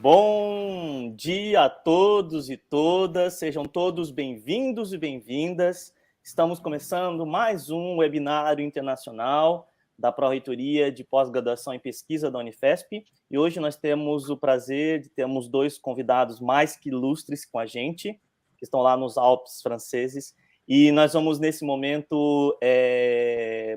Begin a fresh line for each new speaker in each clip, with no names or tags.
Bom dia a todos e todas, sejam todos bem-vindos e bem-vindas. Estamos começando mais um webinário internacional da Pró-Reitoria de Pós-Graduação em Pesquisa da Unifesp. E hoje nós temos o prazer de termos dois convidados mais que ilustres com a gente, que estão lá nos Alpes franceses. E nós vamos, nesse momento,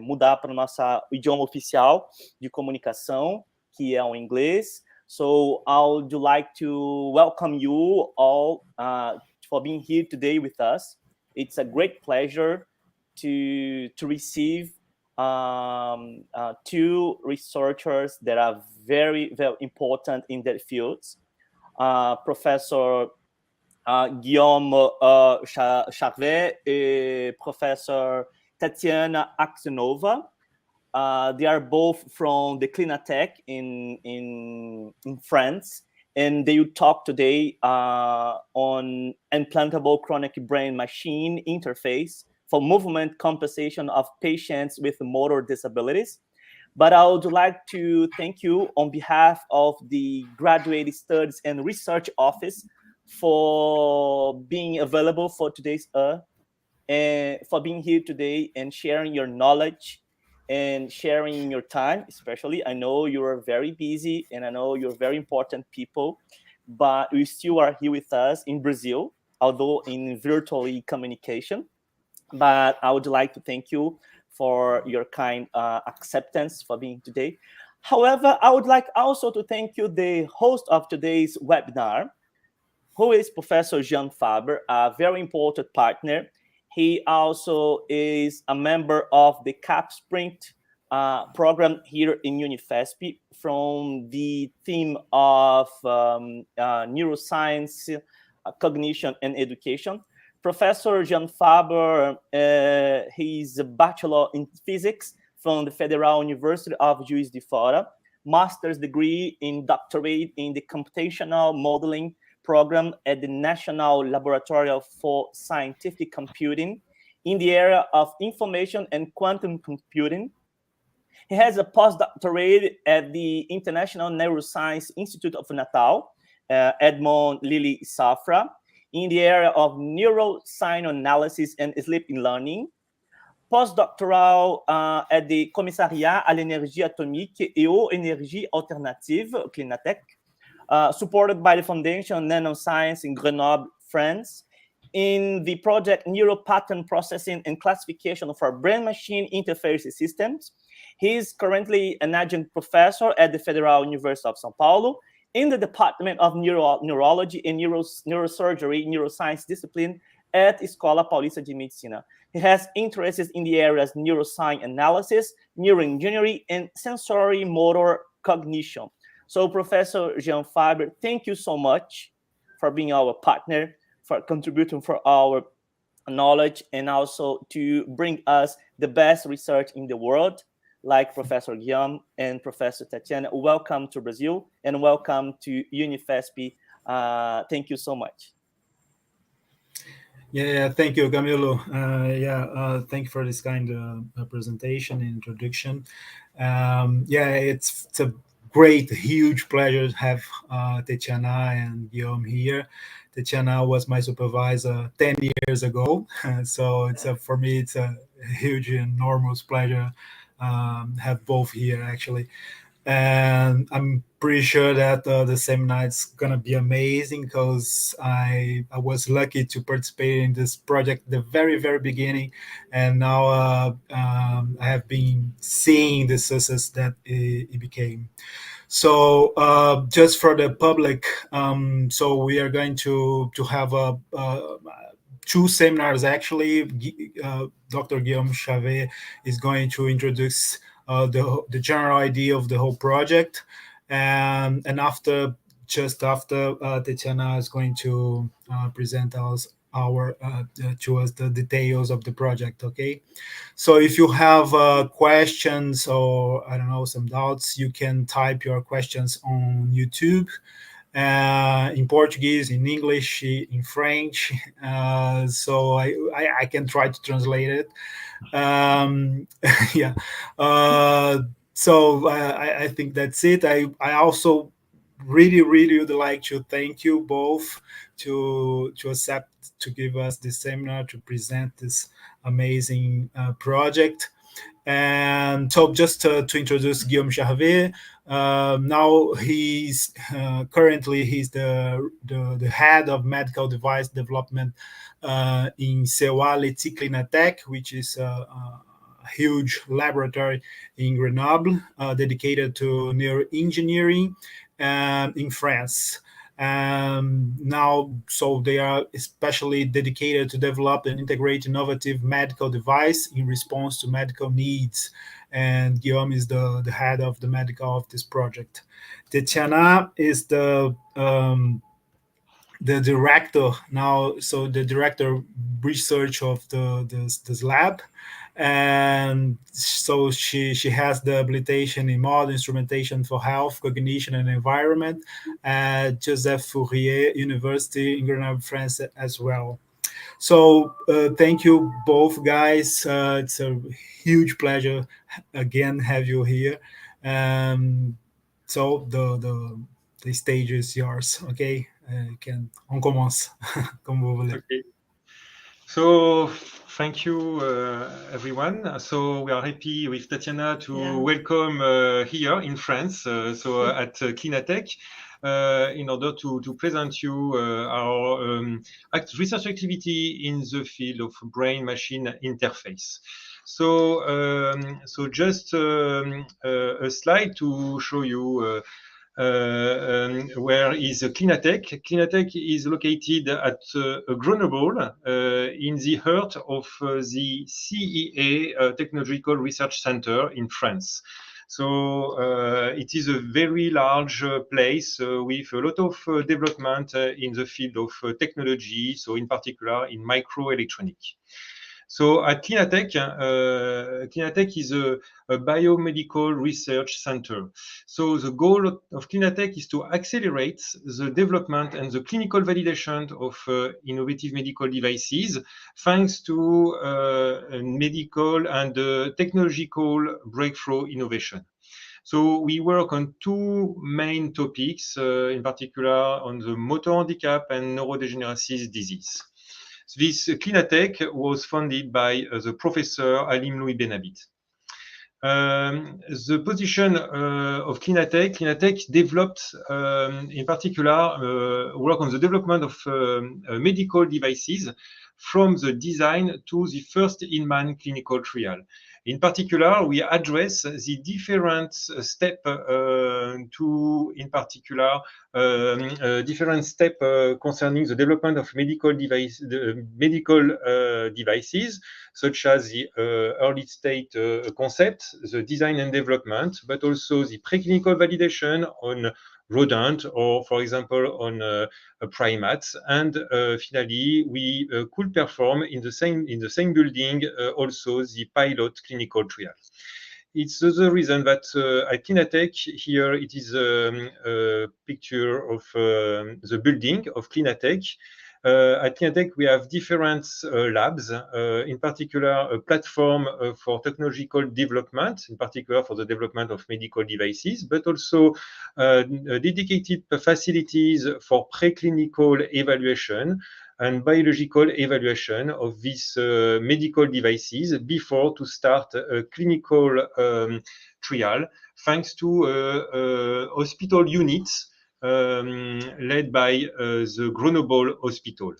mudar para o nosso idioma oficial de comunicação, que é o inglês. So I would like to welcome you all for being here today with us. It's a great pleasure to receive two researchers that are very, very important in their fields. Professor Guillaume Charvet and Professor Tatiana Aksenova. They are both from the Clinatec in France, and they will talk today on implantable chronic brain-machine interface for movement compensation of patients with motor disabilities. But I would like to thank you on behalf of the Graduate Studies and Research Office for being available for today's and for being here today and sharing your knowledge and sharing your time, especially. I know you're very busy and I know you're very important people, but you still are here with us in Brazil, although in virtually communication. But I would like to thank you for your kind acceptance for being today. However, I would like also to thank you, the host of today's webinar, who is Professor Jean Faber, a very important partner. He also is a member of the CAP Sprint program here in Unifesp from the theme of neuroscience, cognition, and education. Professor Jean Faber, he's a bachelor in physics from the Federal University of Juiz de Fora, master's degree in doctorate in the computational modeling program at the National Laboratory for Scientific Computing in the area of information and quantum computing. He has a postdoctorate at the International Neuroscience Institute of Natal, Edmond Lili Safra, in the area of neuroscience analysis and sleep learning. Postdoctoral at the Commissariat à l'énergie atomique et aux énergies alternatives, Clinatec, supported by the Foundation Nanoscience in Grenoble, France, in the project Neuropattern Processing and Classification for Brain-Machine Interface Systems. He is currently an adjunct professor at the Federal University of São Paulo in the Department of Neurology and Neurosurgery, Neuroscience discipline at Escola Paulista de Medicina. He has interests in the areas neuroscience analysis, neuroengineering, and sensory motor cognition. So, Professor Jean Faber, thank you so much for being our partner, for contributing for our knowledge, and also to bring us the best research in the world, like Professor Guillaume and Professor Tatiana. Welcome to Brazil, and welcome to Unifesp. Thank you so much.
Yeah, thank you, Camilo. Thank you for this kind of presentation and introduction. It's a great, huge pleasure to have Tatiana and Guillaume here. Tatiana was my supervisor 10 years ago, so for me it's a huge, enormous pleasure have both here actually. And I'm pretty sure that the seminar is gonna be amazing because I was lucky to participate in this project at the very, very beginning, and now I have been seeing the success that it became. So just for the public, so we are going to have two seminars actually. Dr. Guillaume Charvet is going to introduce the general idea of the whole project, and after Tatiana is going to present us the details of the project. Okay, so if you have questions or I don't know, some doubts, you can type your questions on YouTube in Portuguese, in English, in French, so I can try to translate it. So I think that's it. I also really would like to thank you both to accept to give us this seminar to present this amazing project. And so just to introduce Guillaume Charvet, now he's currently he's the head of medical device development in CEA Leti Clinatec, which is a huge laboratory in Grenoble dedicated to neuroengineering in France. Now, so they are especially dedicated to develop and integrate innovative medical device in response to medical needs. And Guillaume is the head of the medical of this project. Tetiana is the director now, so the director research of this lab, and so she has the habilitation in modern instrumentation for health, cognition, and environment at Joseph Fourier University in Grenoble, France, as well. So thank you both guys. It's a huge pleasure again have you here. So the stage is yours. Okay, on commence comme vous voulez.
Okay. So thank you, everyone. So we are happy with Tatiana to welcome here in France, at Clinatec, in order to present you our research activity in the field of brain-machine interface. So, just a slide to show you where is Clinatec. Clinatec is located at Grenoble, in the heart of the CEA Technological Research Center in France. So it is a very large place with a lot of development in the field of technology, so in particular in microelectronics. So at Clinatec, Clinatec is a biomedical research center. So the goal of Clinatec is to accelerate the development and the clinical validation of innovative medical devices, thanks to medical and technological breakthrough innovation. So we work on two main topics, in particular on the motor handicap and neurodegenerative disease. This Clinatec was founded by the professor Alim Louis Benabit. The position of Clinatec developed, in particular, work on the development of medical devices from the design to the first in-man clinical trial. In particular, we address the different steps concerning the development of medical devices, such as the early state concept, the design and development, but also the preclinical validation on rodent or, for example, on primates. And finally, we could perform in the same building also the pilot clinical trial. It's the reason that at Clinatec, here it is a picture of the building of Clinatec. At Clinatec, we have different labs, in particular a platform for technological development, in particular for the development of medical devices, but also dedicated facilities for preclinical evaluation and biological evaluation of these medical devices before to start a clinical trial, thanks to hospital units led by the Grenoble Hospital.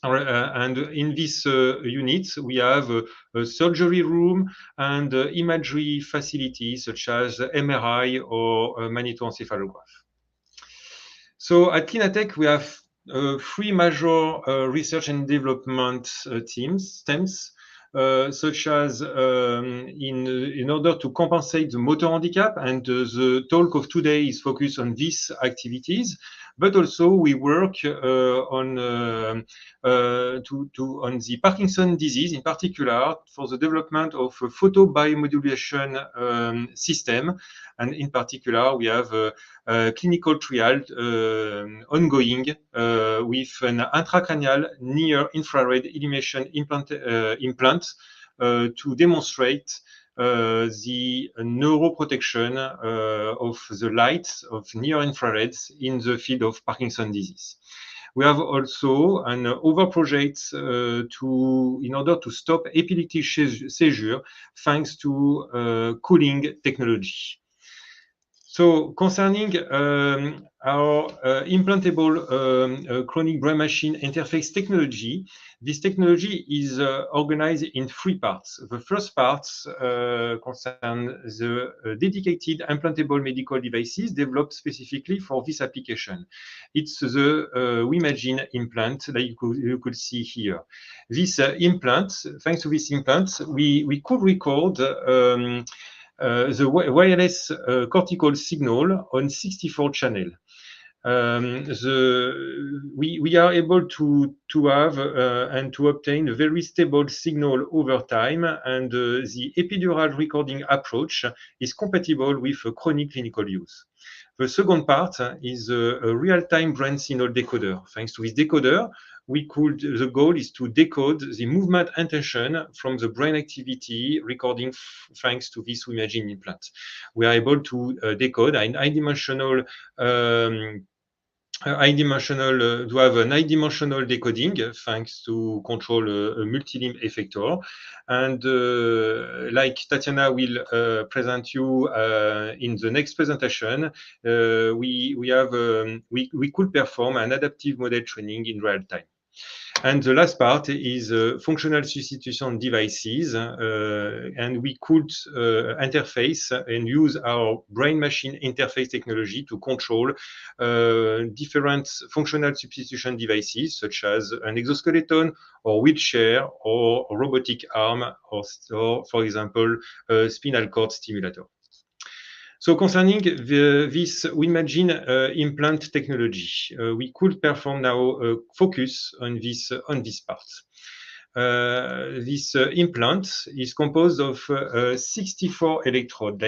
And in this unit, we have a surgery room and imagery facilities such as MRI or magnetoencephalograph. So at Clinatec, we have three major research and development stems, such as in order to compensate the motor handicap, and the talk of today is focused on these activities. But also we work on the Parkinson disease, in particular for the development of a photobiomodulation system, and in particular we have a clinical trial ongoing with an intracranial near-infrared illumination implant to demonstrate the neuroprotection of the light of near-infrareds in the field of Parkinson's disease. We have also an other project in order to stop epileptic seizure thanks to cooling technology. So concerning our implantable chronic brain machine interface technology, this technology is organized in 3 parts. The first part concerns the dedicated implantable medical devices developed specifically for this application. It's the WIMAGINE implant that you could see here. This implant, thanks to this implant, we could record the wireless cortical signal on 64 channels. We are able to have and to obtain a very stable signal over time, and the epidural recording approach is compatible with chronic clinical use. The second part is a real-time brain signal decoder. Thanks to this decoder, the goal is to decode the movement intention from the brain activity recording thanks to this WIMAGINE implant. We are able to decode an high-dimensional to have an high-dimensional decoding thanks to control a multi-limb effector. And like Tatiana will present you in the next presentation, we could perform an adaptive model training in real time. And the last part is functional substitution devices, and we could interface and use our brain-machine interface technology to control different functional substitution devices, such as an exoskeleton or wheelchair or robotic arm or for example, a spinal cord stimulator. So concerning this WIMAGINE implant technology, we could perform now a focus on this part. This implant is composed of 64 electrodes,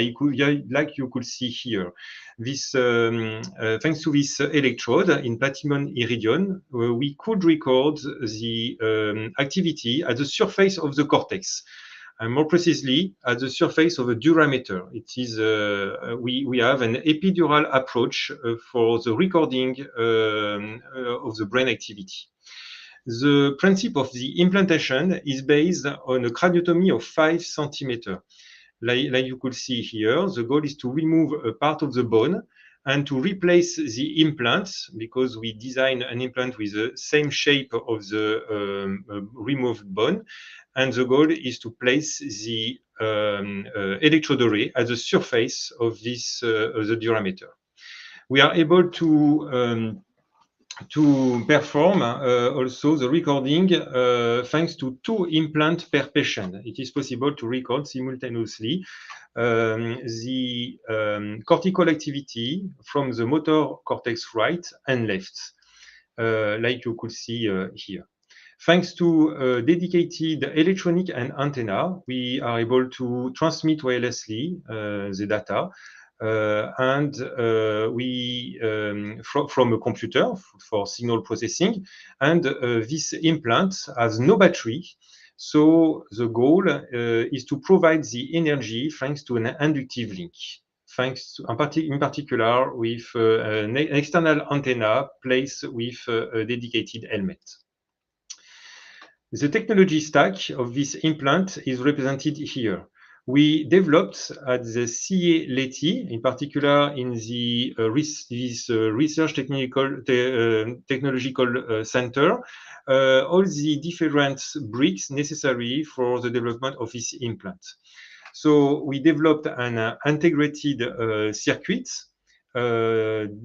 like you could see here. This, thanks to this electrode in platinum iridium, we could record the activity at the surface of the cortex. And more precisely, at the surface of a durameter. It is we have an epidural approach for the recording of the brain activity. The principle of the implantation is based on a craniotomy of 5 centimeters. Like you could see here, the goal is to remove a part of the bone and to replace the implant, because we design an implant with the same shape of the removed bone. And the goal is to place the electrode array at the surface of this the durameter. We are able to perform also the recording thanks to 2 implants per patient. It is possible to record simultaneously the cortical activity from the motor cortex right and left, like you could see here. Thanks to a dedicated electronic and antenna, we are able to transmit wirelessly the data, and from a computer for signal processing. And this implant has no battery, so the goal is to provide the energy thanks to an inductive link. Thanks to, in particular, with an external antenna placed with a dedicated helmet. The technology stack of this implant is represented here. We developed at the CEA Leti, in particular in the research technological center, all the different bricks necessary for the development of this implant. So we developed an integrated circuit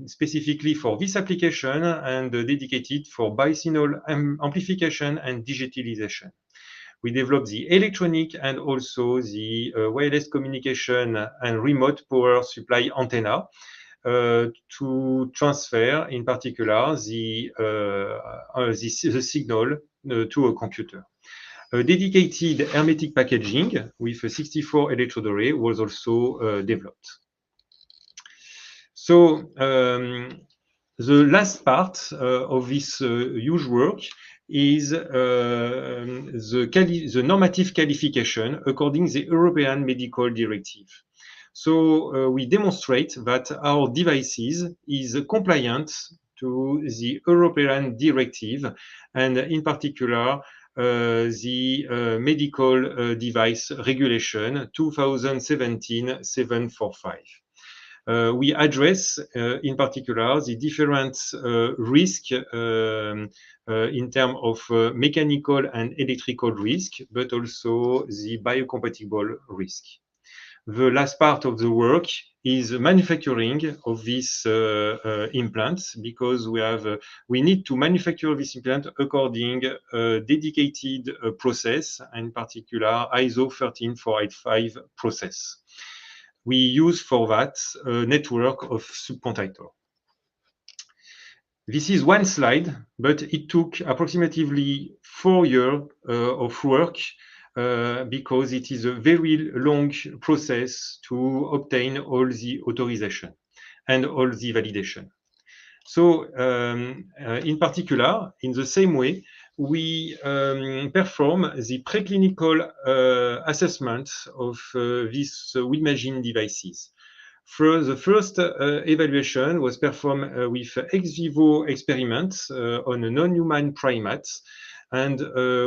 specifically for this application and dedicated for bisignal amplification and digitalization. We developed the electronic and also the wireless communication and remote power supply antenna to transfer, in particular, the signal to a computer. A dedicated hermetic packaging with a 64 electrode array was also developed. So the last part of this huge work is the normative qualification according to the European Medical Directive. So we demonstrate that our devices is compliant to the European Directive, and in particular the Medical Device Regulation 2017-745. We address, in particular, the different risk in terms of mechanical and electrical risk, but also the biocompatible risk. The last part of the work is manufacturing of these implants, because we need to manufacture this implant according a dedicated process, in particular ISO 13485 process. We use for that a network of subcontractors. This is one slide, but it took approximately 4 years of work because it is a very long process to obtain all the authorization and all the validation. So in particular, in the same way, we perform the preclinical assessment of these WIMAGINE devices. The first evaluation was performed with ex vivo experiments on a non-human primates, and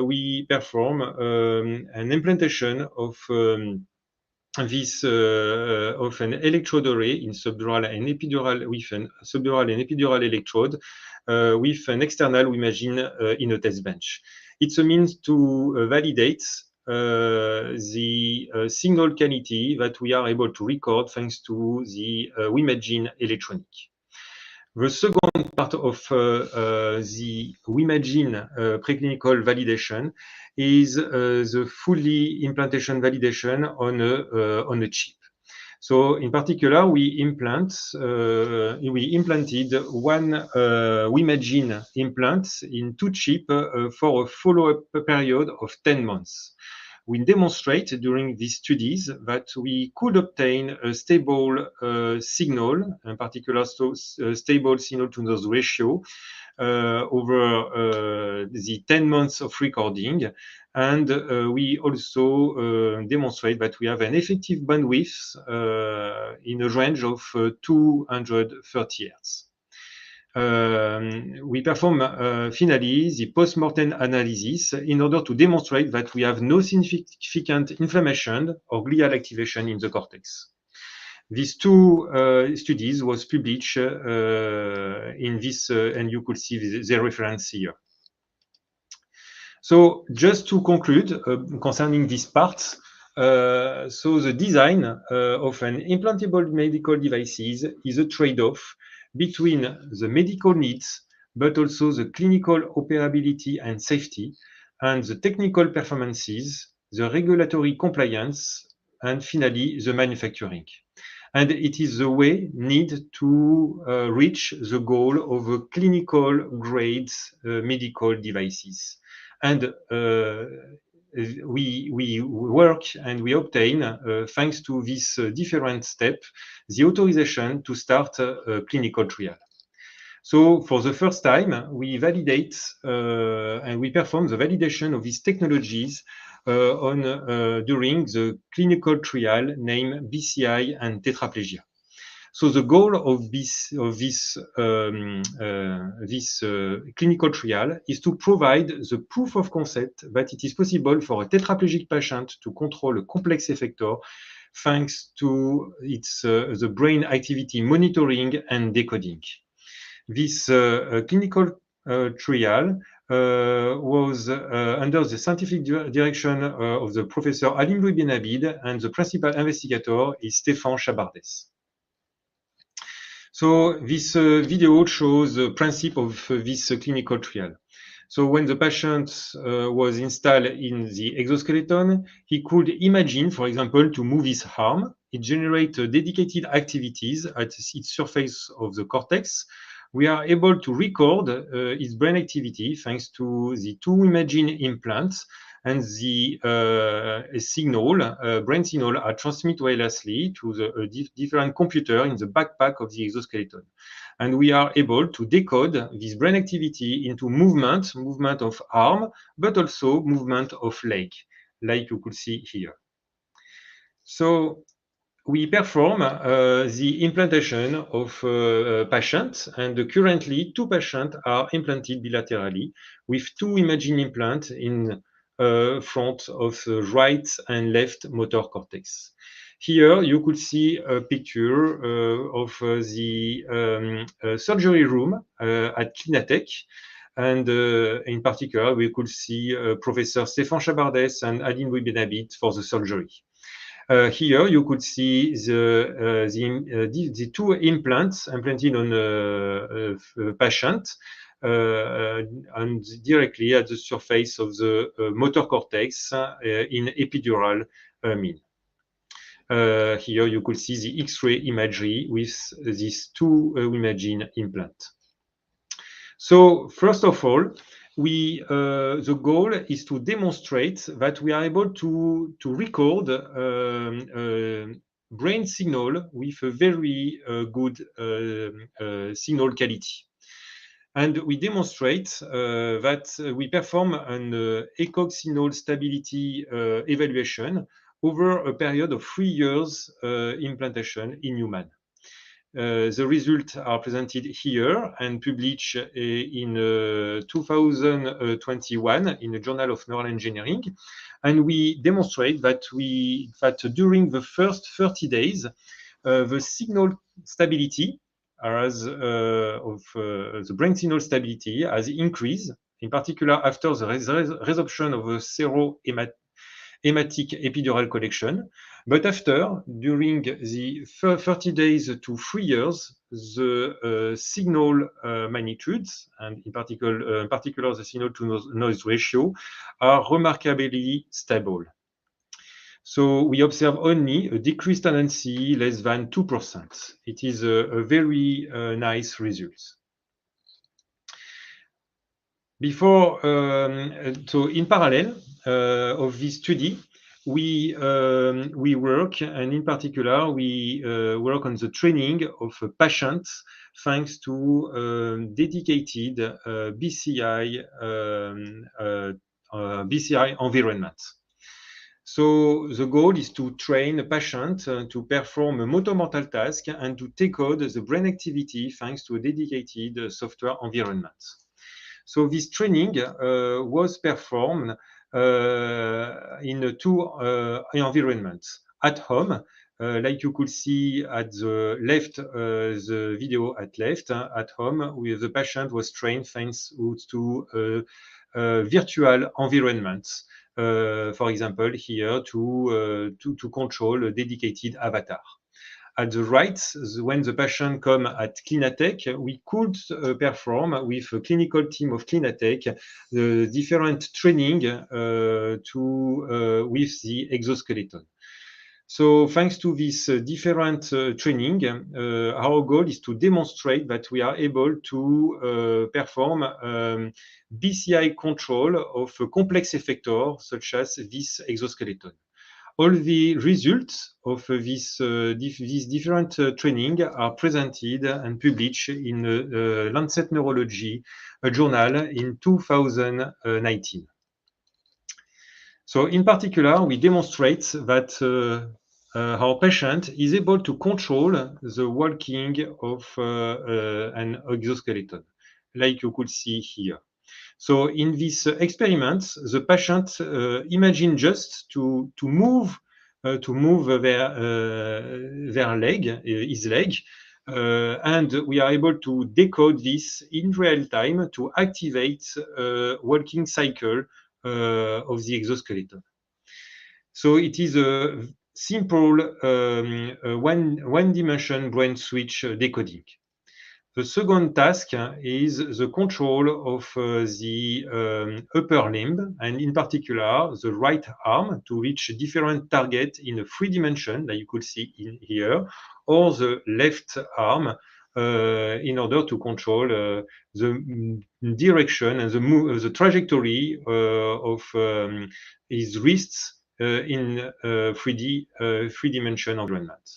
we perform an implantation of this of an electrode array in subdural and epidural, with an subdural and epidural electrode with an external WIMAGINE in a test bench. It's a means to validate the signal quality that we are able to record thanks to the WIMAGINE electronic. The second part of the WIMAGINE preclinical validation is the fully implantation validation on a chip. So in particular, we implanted one WIMAGINE implant in 2 chips for a follow-up period of 10 months. We demonstrate during these studies that we could obtain a stable signal, in particular stable signal-to-noise ratio over the 10 months of recording. And we also demonstrate that we have an effective bandwidth in a range of 230 Hz. We perform finally the post-mortem analysis in order to demonstrate that we have no significant inflammation or glial activation in the cortex. These 2 studies was published in this, and you could see the reference here. So just to conclude concerning this part, so the design of an implantable medical devices is a trade-off between the medical needs, but also the clinical operability and safety, and the technical performances, the regulatory compliance, and finally the manufacturing. And it is the way need to reach the goal of a clinical grade medical devices. And we work and we obtain, thanks to this different step, the authorization to start a clinical trial. So for the first time, we validate and we perform the validation of these technologies during the clinical trial named BCI and tetraplegia. So the goal of this clinical trial is to provide the proof of concept that it is possible for a tetraplegic patient to control a complex effector thanks to its the brain activity monitoring and decoding. This clinical trial was under the scientific direction of the Professor Alim Louis Benabid, and the principal investigator is Stéphane Chabardes. So this video shows the principle of this clinical trial. So when the patient was installed in the exoskeleton, he could imagine, for example, to move his arm. It generates dedicated activities at its surface of the cortex. We are able to record its brain activity thanks to the 2 WIMAGINE implants and the brain signal are transmitted wirelessly to the different computer in the backpack of the exoskeleton. And we are able to decode this brain activity into movement of arm, but also movement of leg, like you could see here. So we perform the implantation of patients, and currently 2 patients are implanted bilaterally with 2 imaging implants in front of the right and left motor cortex. Here you could see a picture of the surgery room at Clinatec. And in particular, we could see Professor Stéphane Chabardes and Aline Benabit for the surgery. Here you could see the 2 implants implanted on a patient and directly at the surface of the motor cortex in epidural mean. Here you could see the X-ray imagery with these 2 WIMAGINE implants. So first of all, the goal is to demonstrate that we are able to record brain signal with a very good signal quality. And we demonstrate that we perform an echo signal stability evaluation over a period of 3 years implantation in human. The results are presented here and published in 2021 in the Journal of Neural Engineering. And we demonstrate that during the first 30 days, the signal stability of the brain signal stability has increased, in particular after the resorption of a serohematic epidural collection. But after, during the 30 days to 3 years, the signal magnitudes, and in particular the signal to noise ratio, are remarkably stable. So we observe only a decreased tendency less than 2%. It is a very nice result. So in parallel of this study, we work, and in particular, we work on the training of patients thanks to dedicated BCI environment. So the goal is to train a patient to perform a motor-mortal task and to decode the brain activity thanks to a dedicated software environment. So this training was performed in 2 environments. At home, like you could see at the left, the video at left, at home, the patient was trained thanks to virtual environments. For example, here to control a dedicated avatar. At the right, when the patient come at Clinatec, we could perform with a clinical team of Clinatec the different training with the exoskeleton. So thanks to this different training, our goal is to demonstrate that we are able to perform BCI control of a complex effector such as this exoskeleton. All the results of this different training are presented and published in Lancet Neurology, a journal in 2019. So in particular, we demonstrate that our patient is able to control the walking of an exoskeleton, like you could see here. So in this experiment, the patient imagine just to move their leg, his leg, and we are able to decode this in real time to activate a walking cycle of the exoskeleton. So it is a simple one-dimension brain switch decoding. The second task is the control of the upper limb, and in particular, the right arm to reach different targets in a 3 dimension that you could see in here, or the left arm in order to control the direction and the trajectory of his wrists in 3D environment.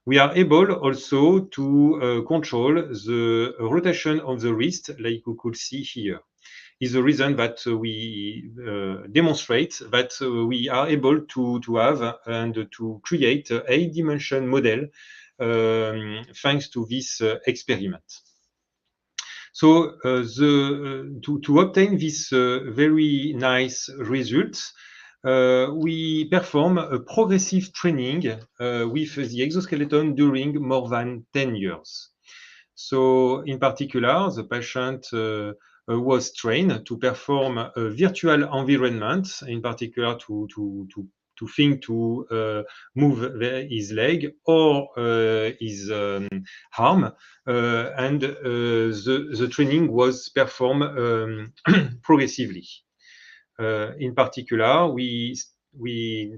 We are able also to control the rotation of the wrist, like you could see here. Is the reason that we demonstrate that we are able to have and to create an 8-dimension model thanks to this experiment. So to obtain this very nice results, we perform a progressive training with the exoskeleton during more than 10 years. So in particular, the patient was trained to perform a virtual environment, in particular to think to move his leg or his arm, and the training was performed progressively. In particular, we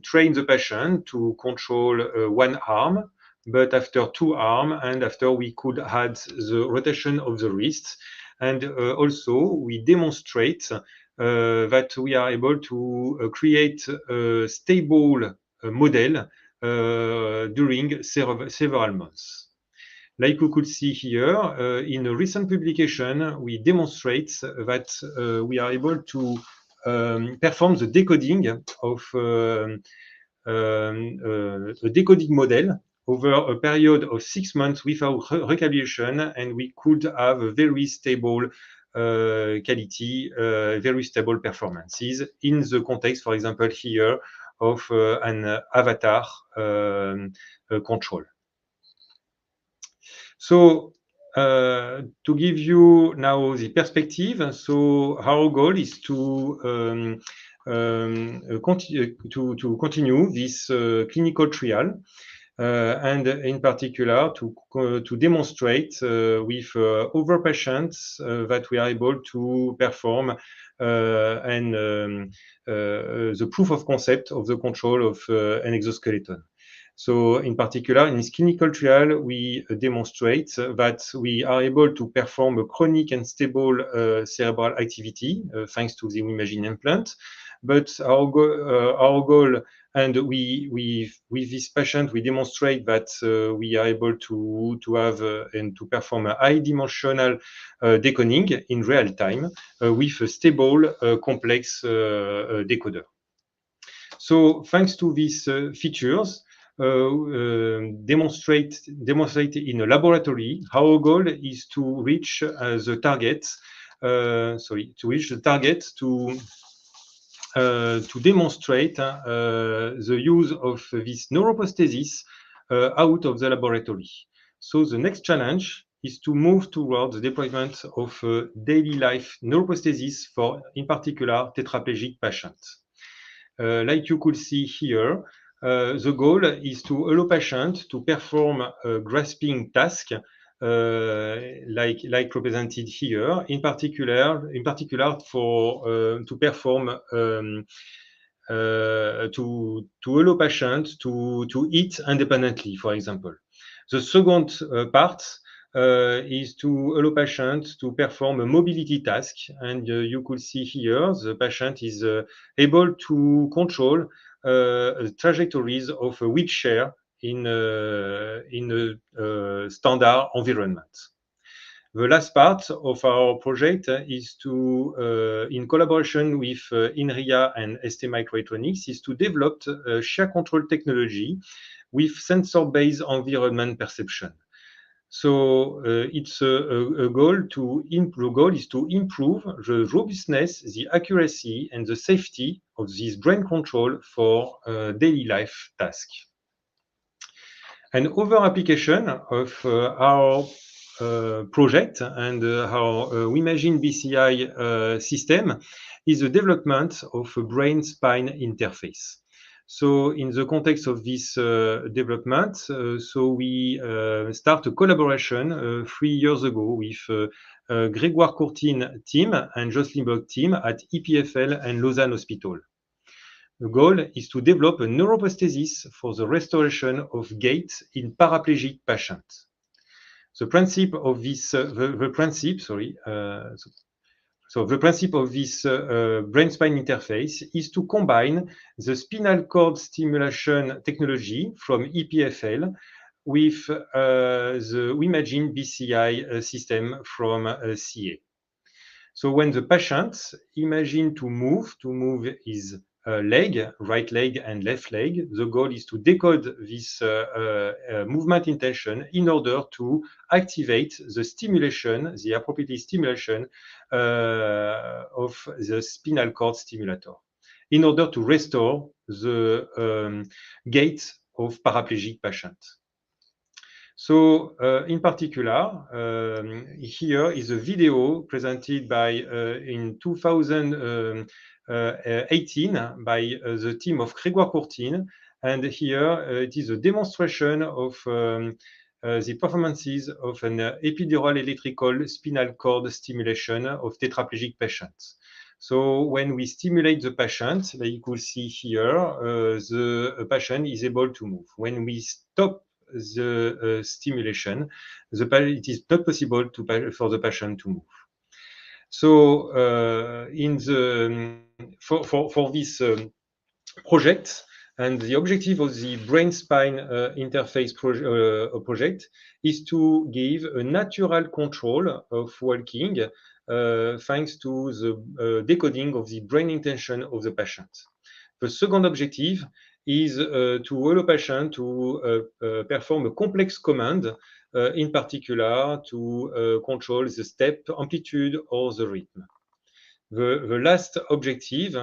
train the patient to control one arm, but after 2 arms, and after we could add the rotation of the wrist. And also we demonstrate that we are able to create a stable model during several months. Like you could see here, in a recent publication, we demonstrate that we are able to perform the decoding of a decoding model over a period of 6 months without recalibration, and we could have a very stable quality, very stable performances in the context, for example, here of an avatar control. So to give you now the perspective, so our goal is to continue this clinical trial, and in particular to demonstrate with other patients that we are able to perform the proof of concept of the control of an exoskeleton. So in particular, in this clinical trial, we demonstrate that we are able to perform a chronic and stable cerebral activity thanks to the WIMAGINE implant. But our goal, and with this patient, we demonstrate that we are able to have and to perform a high-dimensional decoding in real time with a stable, complex decoder. So thanks to these features, demonstrated in a laboratory, our goal is to reach the target. To demonstrate the use of this neuroprosthesis out of the laboratory. So the next challenge is to move towards the deployment of daily life neuroprosthesis for, in particular, tetraplegic patients. Like you could see here, the goal is to allow patients to perform a grasping task like represented here, in particular for to perform to allow patients to eat independently, for example. The second part is to allow patients to perform a mobility task, and you could see here the patient is able to control trajectories of a wheelchair in a standard environment. The last part of our project is to, in collaboration with INRIA and ST Microelectronics, is to develop share control technology with sensor-based environment perception. So it's a goal the goal is to improve the robustness, the accuracy, and the safety of this brain control for daily life tasks. An other application of our project and our WIMAGINE-BCI system is the development of a brain-spine interface. So in the context of this development, so we start a collaboration 3 years ago with Grégoire Courtine team and Jocelyn Bock team at EPFL and Lausanne Hospital. The goal is to develop a neuroprosthesis for the restoration of gait in paraplegic patients. The principle of this the principle of this brain-spine interface is to combine the spinal cord stimulation technology from EPFL with the WIMAGINE-BCI system from CEA. So when the patient imagine to move his leg, right leg and left leg, the goal is to decode this movement intention in order to activate the stimulation, the appropriate stimulation of the spinal cord stimulator in order to restore the gait of paraplegic patient. So in particular, here is a video presented by in 2018 by the team of Grégoire Courtine, and here it is a demonstration of the performances of an epidural electrical spinal cord stimulation of tetraplegic patients. So when we stimulate the patient, like you could see here, the patient is able to move. When we stop the stimulation, it is not possible for the patient to move. So for this project, and the objective of the brain-spine interface project is to give a natural control of walking thanks to the decoding of the brain intention of the patient. The second objective is to allow patient to perform a complex command, in particular to control the step amplitude or the rhythm. The last objective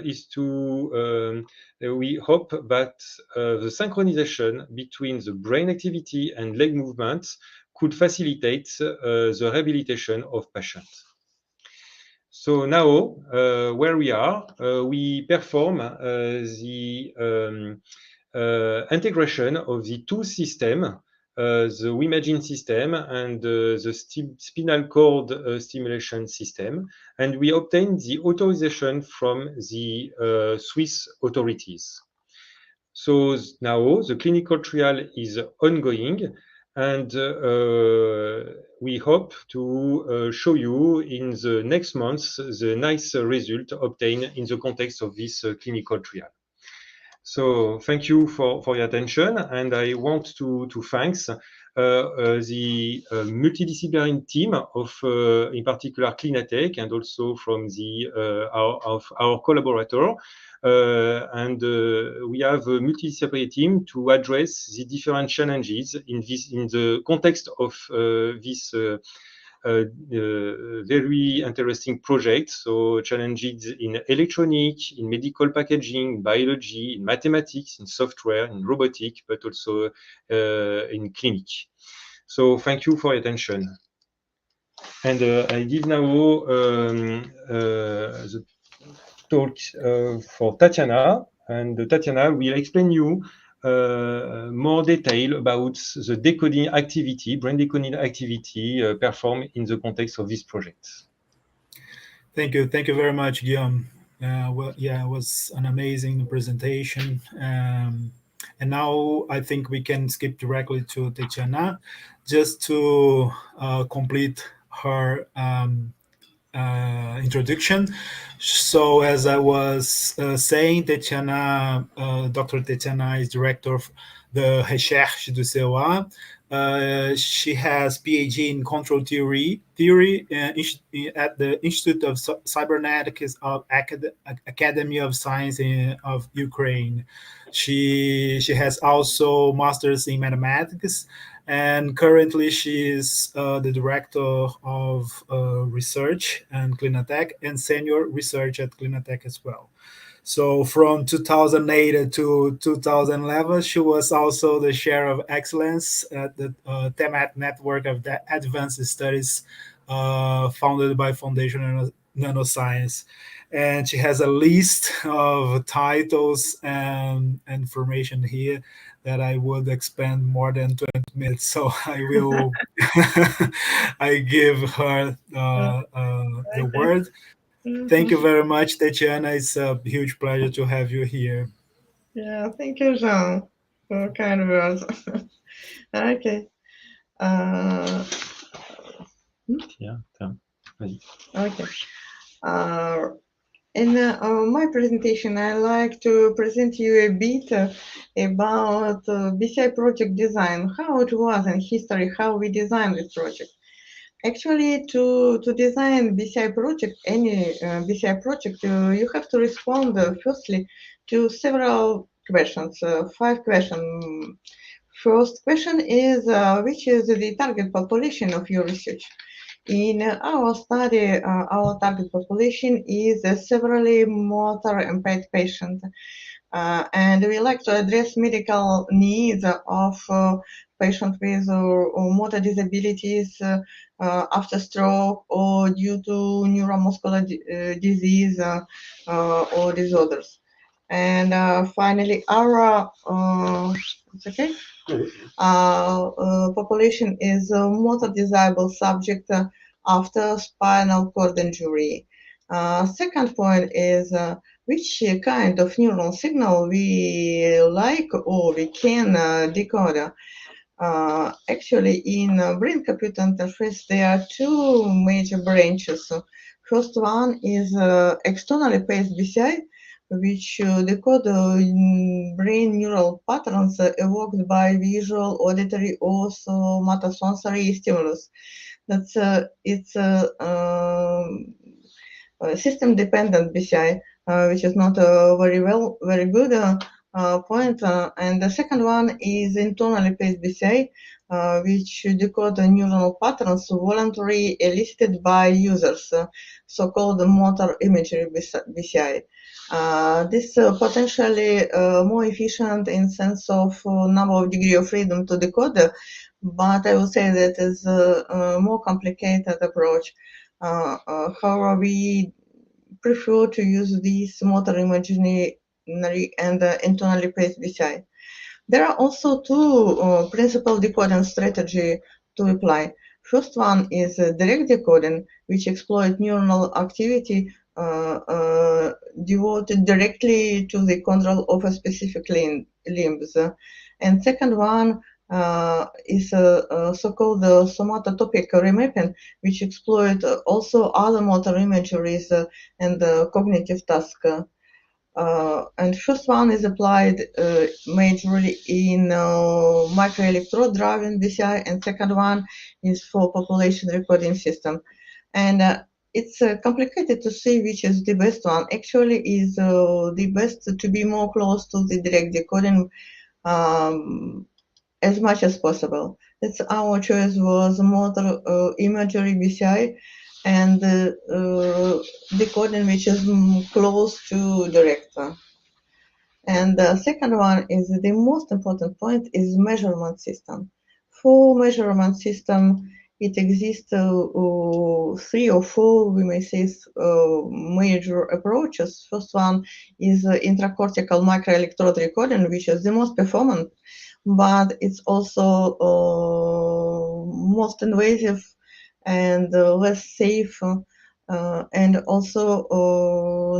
is to, we hope that the synchronization between the brain activity and leg movements could facilitate the rehabilitation of patients. So now, where we are, we perform the integration of the two systems, the WIMAGINE system and the spinal cord stimulation system, and we obtained the authorization from the Swiss authorities. So now the clinical trial is ongoing, and we hope to show you in the next months the nice result obtained in the context of this clinical trial. So thank you for your attention, and I want to thank the multidisciplinary team of, in particular, Clinatec, and also from our collaborator. We have a multidisciplinary team to address the different challenges in the context of this very interesting project. So challenges in electronic, in medical packaging, biology, in mathematics, in software, in robotics, but also in clinic. So thank you for your attention. And I give now the talk for Tatiana, and Tatiana will explain you more detail about the decoding activity, brain decoding activity performed in the context of this project.
Thank you very much, Guillaume. Well, yeah, it was an amazing presentation. And now I think we can skip directly to Tatiana, just to complete her introduction. So as I was saying, Tatiana, Dr. Tatiana is director of the Recherche du CEA. She has PhD in control theory at the Institute of Cybernetics of Academy of Science of Ukraine. She has also masters in mathematics, and currently she is the director of research and Clinatec and senior research at Clinatec as well. So from 2008 to 2011, she was also the chair of excellence at the TEMAT network of advanced studies founded by Foundation Nanoscience. And she has a list of titles and information here that I would expend more than 20 minutes. So I will I give her the word. Thank you very much, Tatiana. It's a huge pleasure to have you here.
Yeah, thank you, Jean. So kind words. Okay.
Yeah, vas-y.
Okay. In my presentation, I like to present you a bit about BCI project design, how it was in history, how we designed this project. Actually, to design BCI project, any BCI project, you have to respond firstly to several questions, 5 questions. First question is, which is the target population of your research? In our study, our target population is severely motor impaired patients, and we like to address medical needs of patients with motor disabilities after stroke or due to neuromuscular disease or disorders. And finally, our it's okay. Population is a motor disabled subject after spinal cord injury. Second point is which kind of neural signal we like or we can decode. Actually, in brain-computer interface, there are 2 major branches. First one is externally paced BCI, which decode brain neural patterns evoked by visual, auditory, or somatosensory stimulus. That's it's system-dependent BCI, which is not very good point. And the second one is internally paced BCI, which decode the neuronal patterns voluntarily elicited by users, so-called motor imagery BCI. This potentially more efficient in sense of number of degree of freedom to decode, but I would say that is a more complicated approach. However, we prefer to use these motor imaginary and internally paced BCI. There are also 2 principal decoding strategy to apply. First one is direct decoding, which exploit neuronal activity devoted directly to the control of a specific limbs. And second one is so-called somatotopic remapping, which exploit also other motor imageries and cognitive tasks. And first one is applied majorly in microelectrode driven BCI, and second one is for population recording system. And it's complicated to say which is the best one. Actually, is the best to be more close to the direct decoding as much as possible. That's our choice was motor imagery BCI and decoding which is close to direct. And the second one is the most important point is measurement system. For measurement system, it exists 3 or 4, we may say, major approaches. First one is intracortical microelectrode recording, which is the most performant, but it's also most invasive and less safe, and also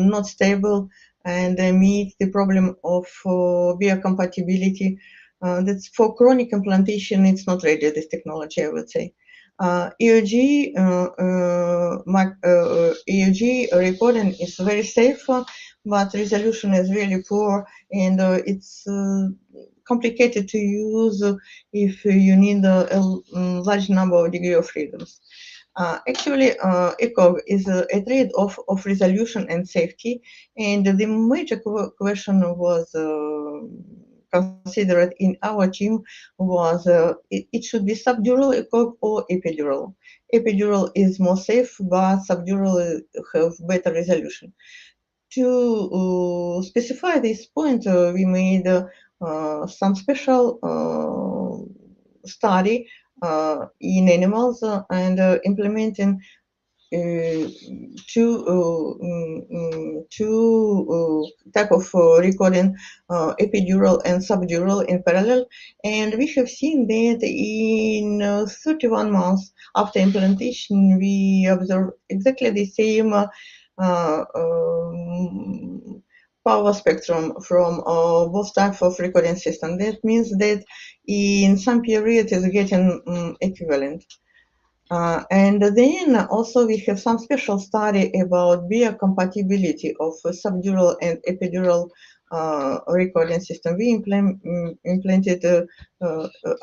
not stable, and meet the problem of biocompatibility. That's for chronic implantation, it's not ready, this technology, I would say. EEG, EEG recording is very safe, but resolution is really poor, and it's complicated to use if you need a large number of degree of freedoms. Actually, ECOG is a trade-off of resolution and safety, and the major question was considered in our team was it should be subdural ECOG or epidural. Epidural is more safe, but subdural have better resolution. To specify this point, we made some special study in animals and implementing two type of recording, epidural and subdural in parallel, and we have seen that in 31 months after implantation we observe exactly the same power spectrum from both types of recording system. That means that in some period is getting equivalent. And then also we have some special study about biocompatibility of subdural and epidural recording system. We implanted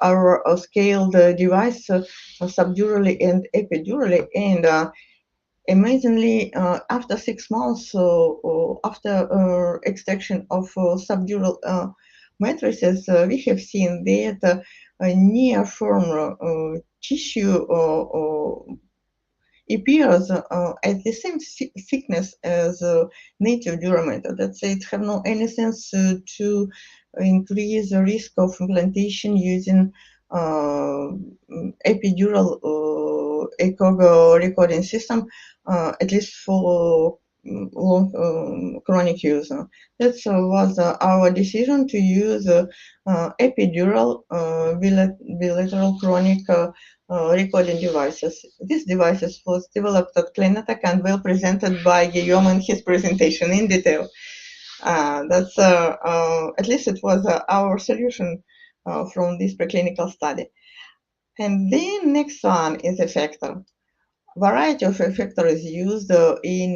our scaled device subdurally and epidurally, and amazingly, after 6 months, after extraction of subdural matrices, we have seen that near firm tissue appears at the same thickness as native duramater. That's it have no any sense to increase the risk of implantation using epidural ECOG recording system, at least for long chronic use. That was our decision to use epidural bilateral chronic recording devices. These devices was developed at Clinatec and well presented by Guillaume in his presentation in detail. That's at least it was our solution from this preclinical study. And then next one is effector. Variety of effector is used in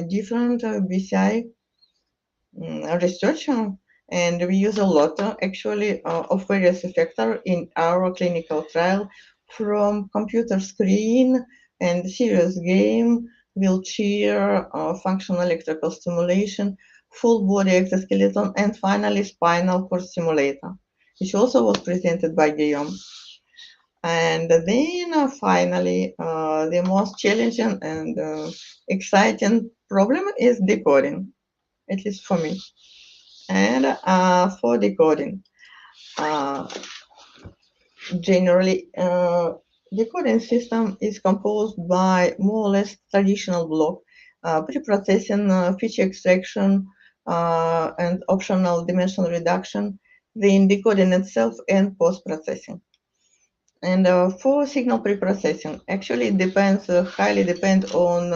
different BCI research, and we use a lot actually of various effector in our clinical trial, from computer screen and serious game, wheelchair, functional electrical stimulation, full body exoskeleton, and finally spinal cord stimulator, which also was presented by Guillaume. And then finally, the most challenging and exciting problem is decoding, at least for me. And for decoding, generally, decoding system is composed by more or less traditional block, pre-processing, feature extraction, and optional dimension reduction, then decoding itself and post-processing. And for signal pre-processing, actually it depends, highly depend on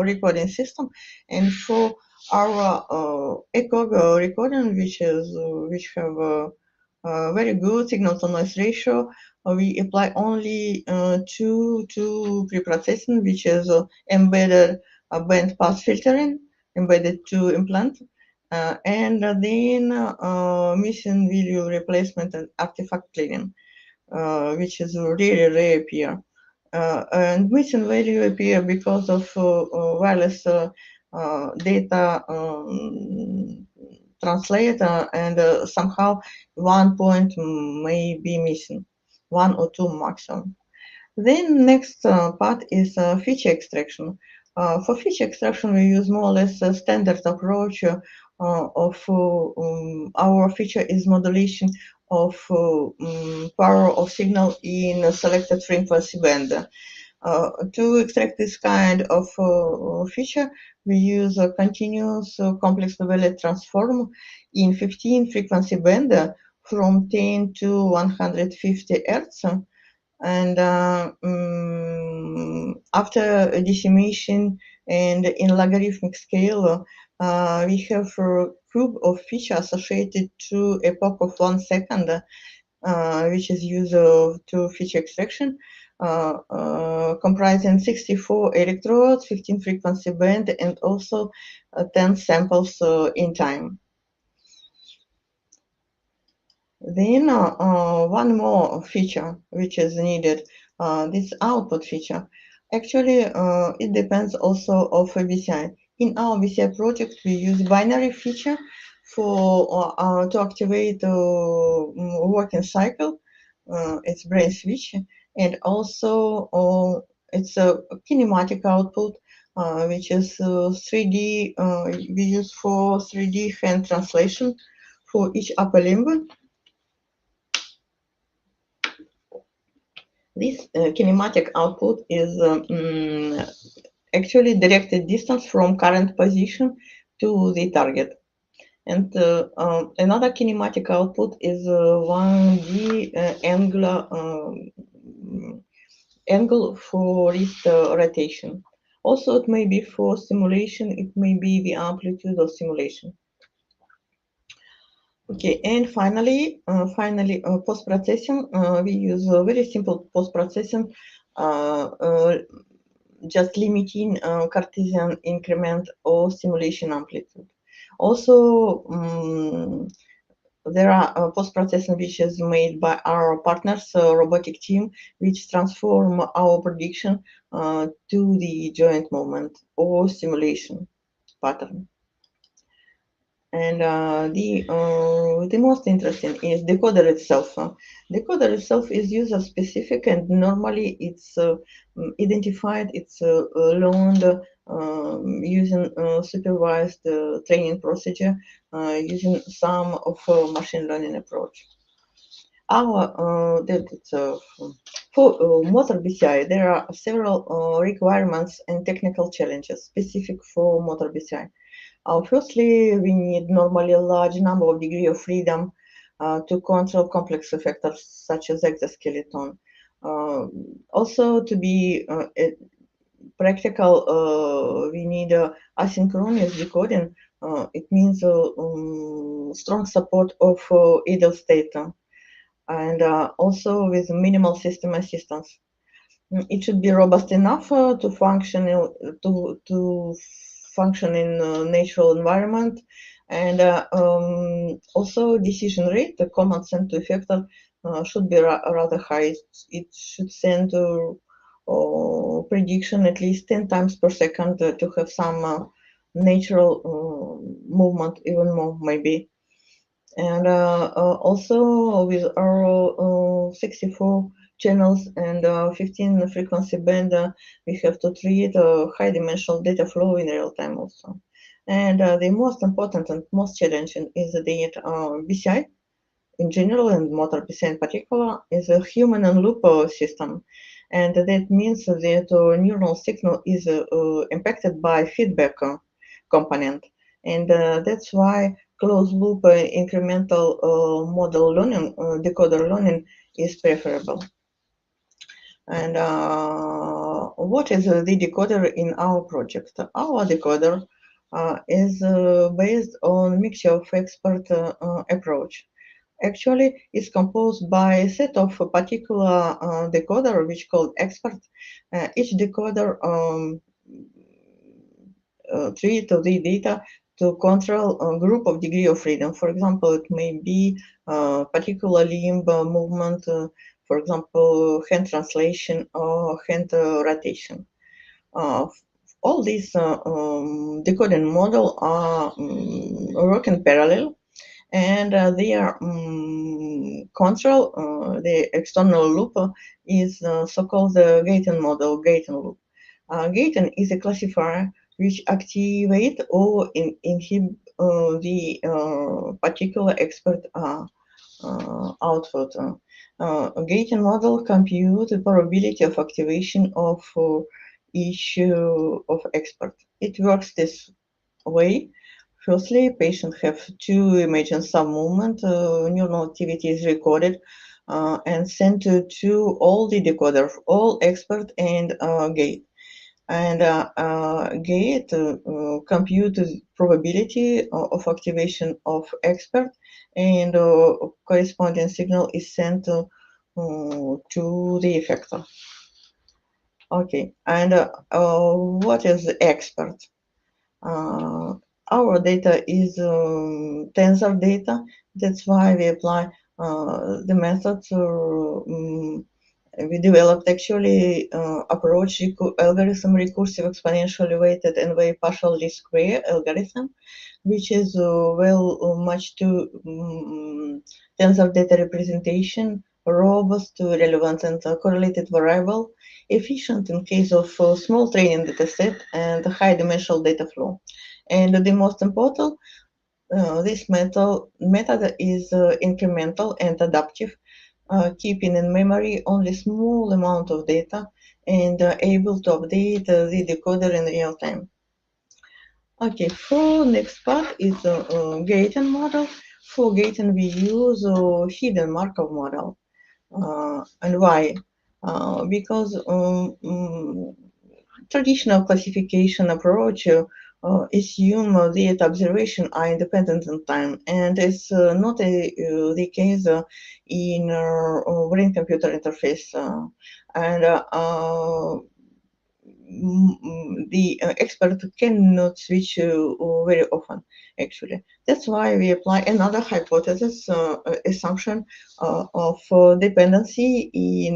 recording system. And for our ECOG recording, which have very good signal to noise ratio, we apply only two pre-processing, which is embedded band pass filtering, embedded to implant, and then missing value replacement and artifact cleaning. Which is really rare appear. And missing value appear because of wireless data translator, and somehow 1 point may be missing, 1 or 2 maximum. Then next part is feature extraction. For feature extraction, we use more or less a standard approach of our feature is modulation of power of signal in a selected frequency band. To extract this kind of feature, we use a continuous complex Levelet transform in 15 frequency band from 10 to 150 Hertz. And after decimation and in logarithmic scale, we have a cube of feature associated to epoch of 1 second, which is used to feature extraction, comprising 64 electrodes, 15 frequency band, and also 10 samples in time. Then one more feature which is needed, this output feature. Actually, it depends also of a BCI. In our BCI project, we use binary feature for to activate working cycle. It's brain switch, and also it's a kinematic output, which is 3D. We use for 3D hand translation for each upper limb. This kinematic output is actually directed distance from current position to the target. And another kinematic output is 1D angular angle for wrist rotation. Also, it may be for simulation, it may be the amplitude of simulation. Okay, and finally, post-processing. We use a very simple post-processing, just limiting Cartesian increment or simulation amplitude. Also, there are post-processing which is made by our partners, robotic team, which transform our prediction to the joint movement or simulation pattern. And the most interesting is decoder itself. Decoder itself is user specific, and normally it's identified, it's learned using supervised training procedure using some of machine learning approach. For motor BCI, there are several requirements and technical challenges specific for motor BCI. Firstly, we need normally a large number of degree of freedom to control complex effectors such as exoskeleton. Also, to be practical, we need asynchronous decoding. It means strong support of idle state and also with minimal system assistance. It should be robust enough to function in natural environment, and also decision rate, the command sent to effector should be rather high. It should send prediction at least 10 times per second to have some natural movement, even more maybe. And also with our 64 channels and 15 frequency band, we have to treat high dimensional data flow in real time also. And the most important and most challenging is that BCI in general and motor BCI in particular is a human in loop system. And that means that neuronal signal is impacted by feedback component. And that's why closed loop incremental model learning, decoder learning is preferable. And what is the decoder in our project? Our decoder is based on mixture of expert approach. Actually, it's composed by a set of a particular decoder, which called expert. Each decoder treat the data to control a group of degree of freedom. For example, it may be particular limb movement, for example, hand translation or hand rotation. All these decoding model are work in parallel, and their control, the external loop is so-called the gating model, gating loop. Gating is a classifier which activate or inhibit the particular expert output. A gating model compute the probability of activation of each of expert. It works this way. Firstly, patient have to imagine some movement, neuronal activity is recorded and sent to all the decoder, all expert and gate. And gate compute the probability of activation of expert, and corresponding signal is sent to the effector. Okay, and what is the expert? Our data is tensor data. That's why we apply the methods. We developed actually approach algorithm recursive exponentially weighted and very partial least square algorithm, which is matched to tensor data representation, robust, relevant, and correlated variable, efficient in case of small training data set and high dimensional data flow. And the most important, this method is incremental and adaptive, keeping in memory only small amount of data and able to update the decoder in real time. Okay, for next part is gating model. For gating, we use hidden Markov model. And why? Because traditional classification approach assume that observation are independent in time, and it's not the case in brain-computer interface. The expert cannot switch very often, actually. That's why we apply another hypothesis assumption of dependency in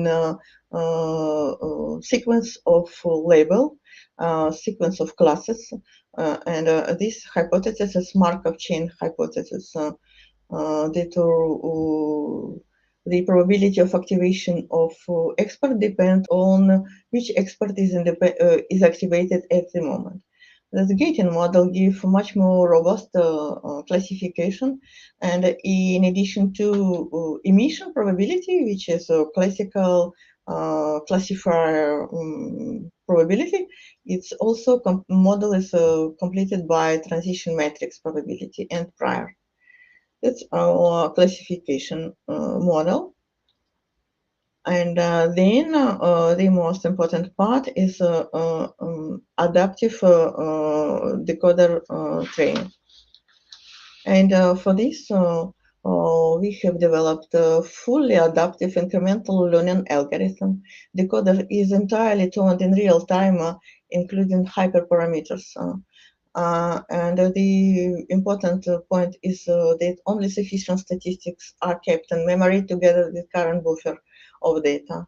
sequence of label, sequence of classes, and this hypothesis is Markov chain hypothesis that the probability of activation of expert depend on which expert is activated at the moment. The gating model gives much more robust classification, and in addition to emission probability, which is a classical classifier probability, it's also model is completed by transition matrix probability and prior. That's our classification model. And then the most important part is adaptive decoder training. And for this, we have developed a fully adaptive incremental learning algorithm. Decoder is entirely tuned in real time, including hyperparameters. And the important point is that only sufficient statistics are kept in memory together with current buffer of data.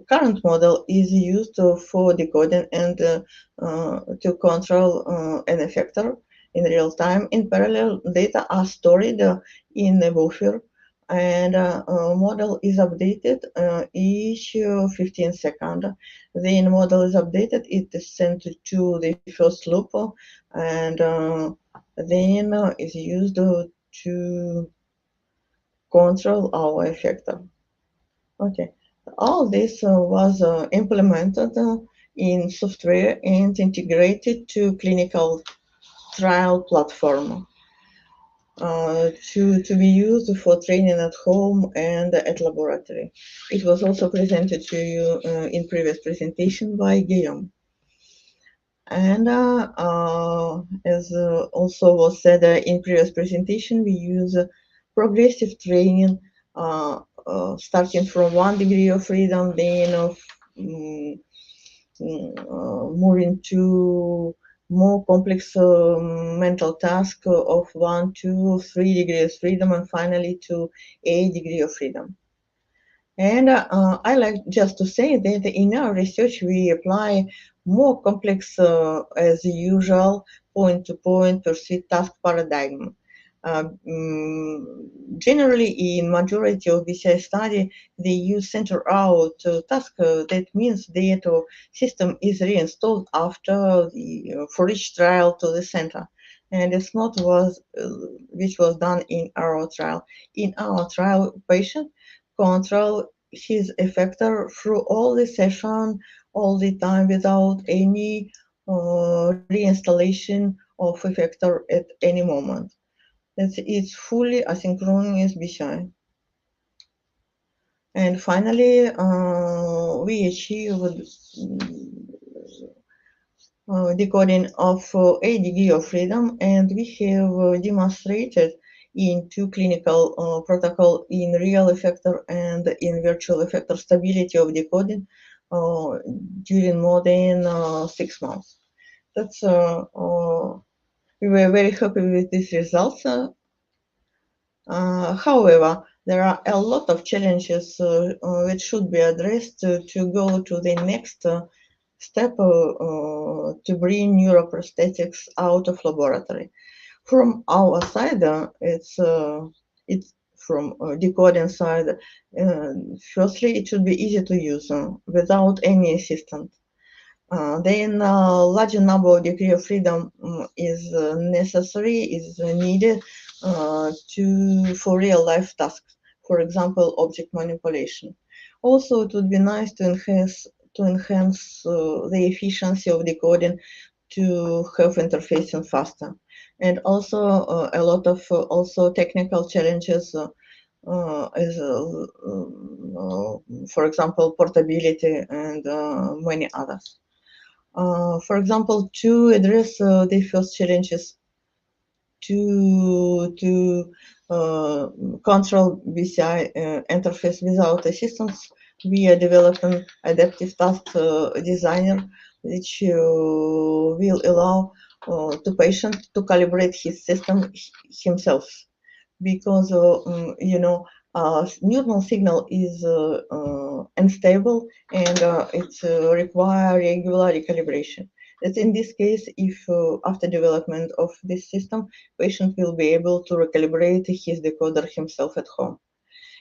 Current model is used for decoding and to control an effector in real time. In parallel, data are stored in a buffer, and model is updated each 15 seconds. Then model is updated, it is sent to the first loop, and then is used to control our effector. Okay, all this was implemented in software and integrated to clinical trial platform to be used for training at home and at laboratory. It was also presented to you in previous presentation by Guillaume. And as also was said in previous presentation, we use progressive training starting from 1 degree of freedom, then moving to more complex mental task of 1, 2, 3 degrees freedom, and finally to 8 degree of freedom. And I like just to say that in our research we apply more complex as usual point-to-point pursuit task paradigm. Generally, in majority of BCI study, they use center-out task. That means the system is reinstalled after for each trial to the center, and it's not which was done in our trial. In our trial, patient control his effector through all the session, all the time, without any reinstallation of effector at any moment. It's fully asynchronous BCI. And finally, we achieved decoding of 8 degree of freedom, and we have demonstrated in 2 clinical protocol in real effector and in virtual effector stability of decoding during more than 6 months. That's we were very happy with these results. However, there are a lot of challenges which should be addressed to go to the next step to bring neuroprosthetics out of laboratory. From our side, it's from decoding side. Firstly, it should be easy to use without any assistant. Then larger number of degree of freedom is necessary, is needed for real life tasks, for example, object manipulation. Also, it would be nice to enhance the efficiency of decoding to have interfacing faster. And also a lot of also technical challenges as for example, portability and many others. For example, to address the first challenges to control BCI interface without assistance, we are developing adaptive task designer, which will allow the patient to calibrate his system himself, because neuronal signal is unstable, and it's require regular recalibration. That in this case, if after development of this system, patient will be able to recalibrate his decoder himself at home.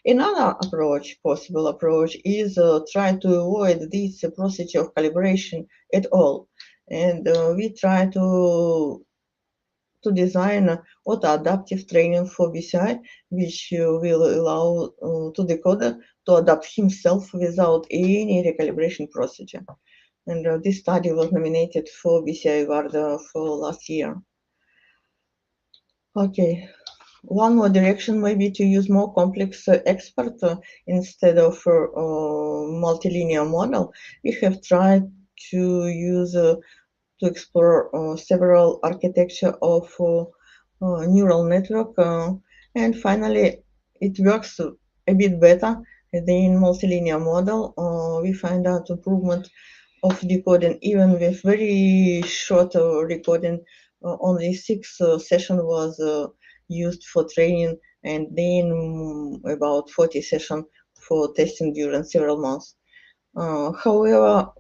Another approach, possible approach, is try to avoid this procedure of calibration at all, and we try to design auto-adaptive training for BCI, which will allow to decoder to adapt himself without any recalibration procedure. And this study was nominated for BCI award for last year. Okay, one more direction may be to use more complex expert instead of multilinear model. We have tried to use to explore several architecture of neural network, and finally it works a bit better than multilinear model. We find out improvement of decoding even with very short recording. Only 6 session was used for training, and then about 40 session for testing during several months. However,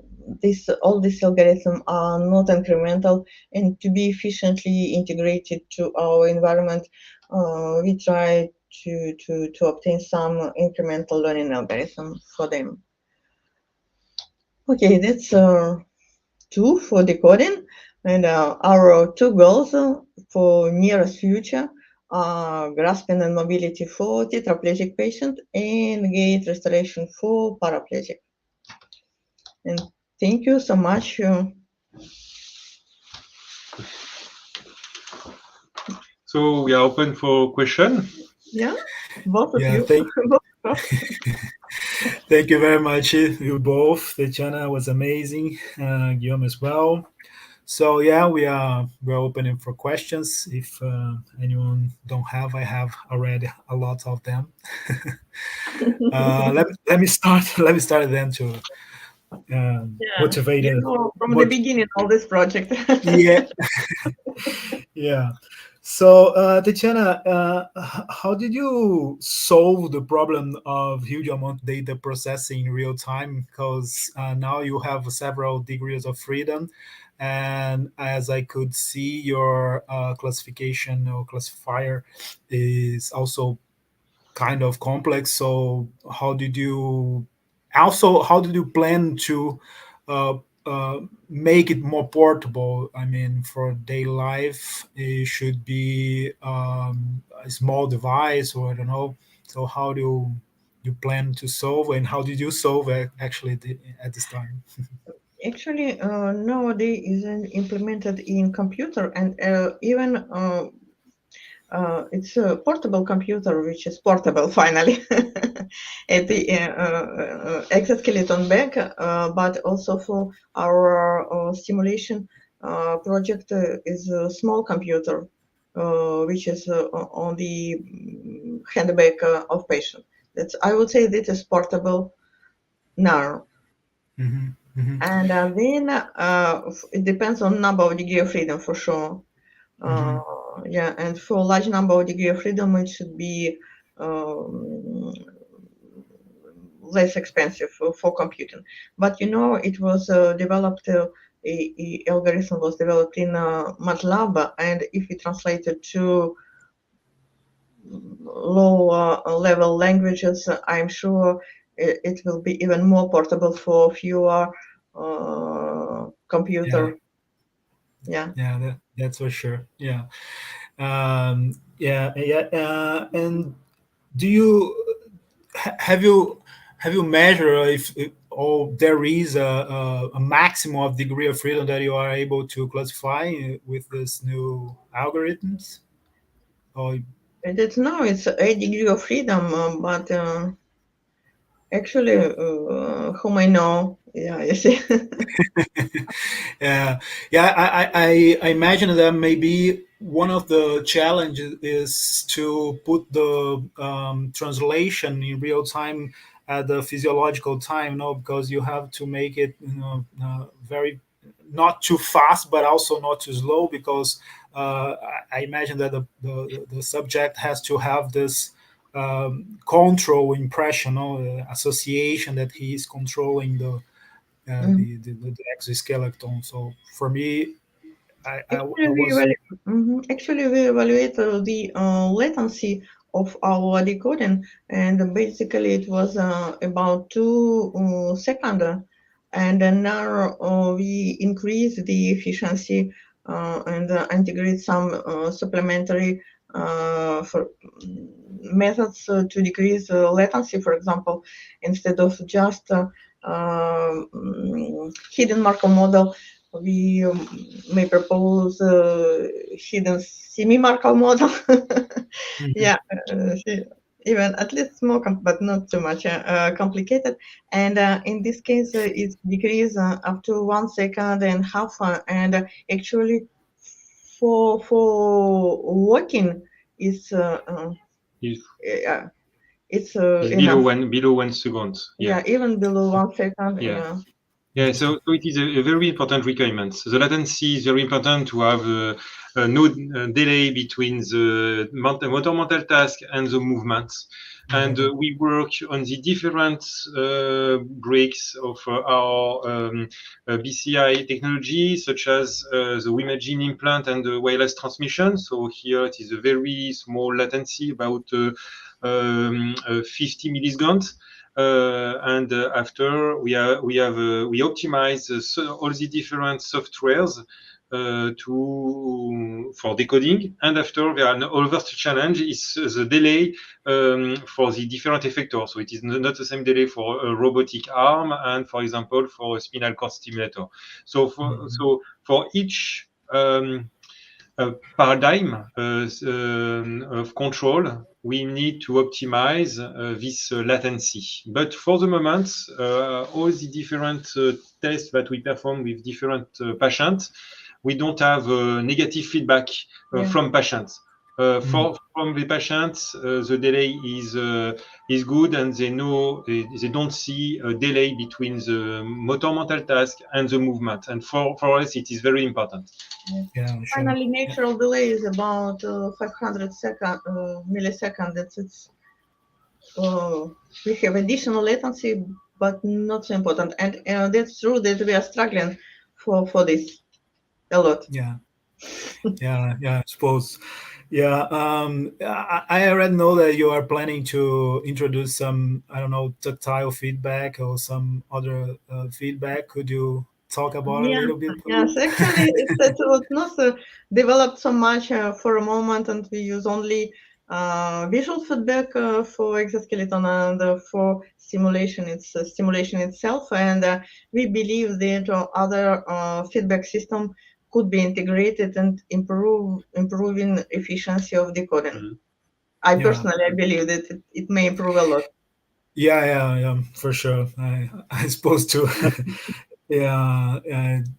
all these algorithms are not incremental, and to be efficiently integrated to our environment, we try to obtain some incremental learning algorithm for them. Okay, that's two for decoding, and our two goals for nearest future are grasping and mobility for tetraplegic patient and gait restoration for paraplegic. And thank you so much.
So we are open for question.
Yeah, both of
Yeah,
you.
thank you very much, you both. Tatiana was amazing, Guillaume as well. So yeah, we're opening for questions. If anyone don't have, I have already a lot of them. Let me start. Let me start then to motivate.
From the beginning of this project.
Yeah, yeah. So, Tatiana, how did you solve the problem of huge amount of data processing in real time? Because now you have several degrees of freedom, and as I could see, your classification or classifier is also kind of complex. So, how did you plan to uh, make it more portable? I mean, for daily life, it should be a small device, or I don't know. So, how do you plan to solve, and how did you solve it actually at this time?
Actually, nowadays isn't implemented in computer, and even it's a portable computer, which is portable finally, at the exoskeleton bag, but also for our simulation project is a small computer, which is on the handbag of patient. That's, I would say, that is portable now.
Mm-hmm. Mm-hmm.
And then it depends on number of degree of freedom for sure. Yeah, and for a large number of degree of freedom, it should be less expensive for computing. But it was developed. A algorithm was developed in MATLAB, and if we translate it to lower level languages, I'm sure it will be even more portable for fewer computer. Yeah.
That's for sure. Yeah. And do you have you measured if there is a maximum of degree of freedom that you are able to classify with this new algorithms? Or
It's no, it's a degree of freedom, but actually, whom I know, yeah, you see.
Yeah, I imagine that maybe one of the challenges is to put the translation in real time at the physiological time, no, because you have to make it, very not too fast, but also not too slow, because I imagine that the subject has to have this control impression, no, association that he is controlling the exoskeleton. So for me, I was.
Actually, we evaluate the latency of our decoding, and basically it was about 2 seconds. And then now we increase the efficiency and integrate some supplementary for methods to decrease latency. For example, instead of just hidden Markov model, we may propose hidden semi-Markov model. Yeah, even at least more, but not too much complicated. And in this case, it's decreased up to 1 second and half. And actually, for walking, it's it's
below 1 second.
Yeah, even below 1 second.
Yeah. Yeah, so it is a very important requirement. The latency is very important to have no delay between the motor mental task and the movements. And we work on the different breaks of our BCI technology, such as the WIMAGINE implant and the wireless transmission. So here it is a very small latency, about 50 milliseconds. And after we optimize all the different softwares for decoding, and after there are another challenge is the delay for the different effectors. So it is not the same delay for a robotic arm and, for example, for a spinal cord stimulator. So for each paradigm of control, we need to optimize this latency. But for the moment, all the different tests that we perform with different patients, we don't have negative feedback from patients. From the patients, the delay is good, and they know they don't see a delay between the motor mental task and the movement. And for us, it is very important.
Yeah, sure.
Finally, natural delay is about 500 milliseconds. That's we have additional latency, but not so important. And that's true that we are struggling for this a lot.
Yeah, I suppose. Yeah, I already know that you are planning to introduce some, I don't know, tactile feedback or some other feedback. Could you talk about it a little bit, please?
Yes, actually, it was not developed so much for a moment, and we use only visual feedback for exoskeleton and for stimulation. It's stimulation itself, and we believe that other feedback system could be integrated and improving efficiency of decoding. I personally believe that it may improve a lot.
Yeah, for sure. I suppose too. Yeah,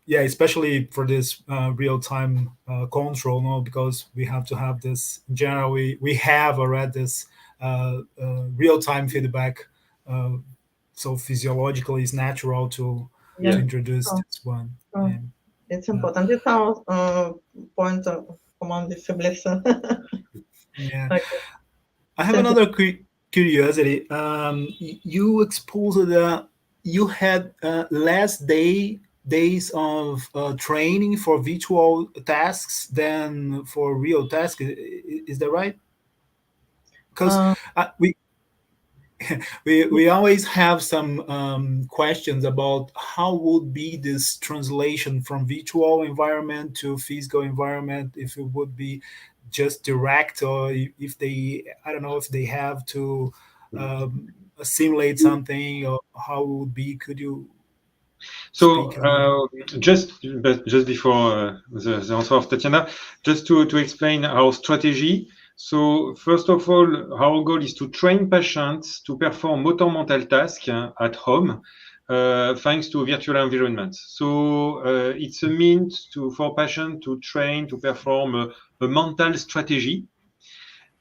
especially for this real-time control, no, because we have to have this. Generally, we have already this real-time feedback, so physiologically, it's natural to introduce this one.
It's important. It's our point among disabilities.
Yeah, I have another curiosity. You exposed that you had less days of training for virtual tasks than for real tasks. Is that right? Because we always have some questions about how would be this translation from virtual environment to physical environment, if it would be just direct, or if they, I don't know, if they have to simulate something, or how it would be. Could you
just before the answer of Tatiana, just to explain our strategy, So first of all, our goal is to train patients to perform motor mental tasks at home, thanks to virtual environments. So it's a means for patients to train to perform a mental strategy.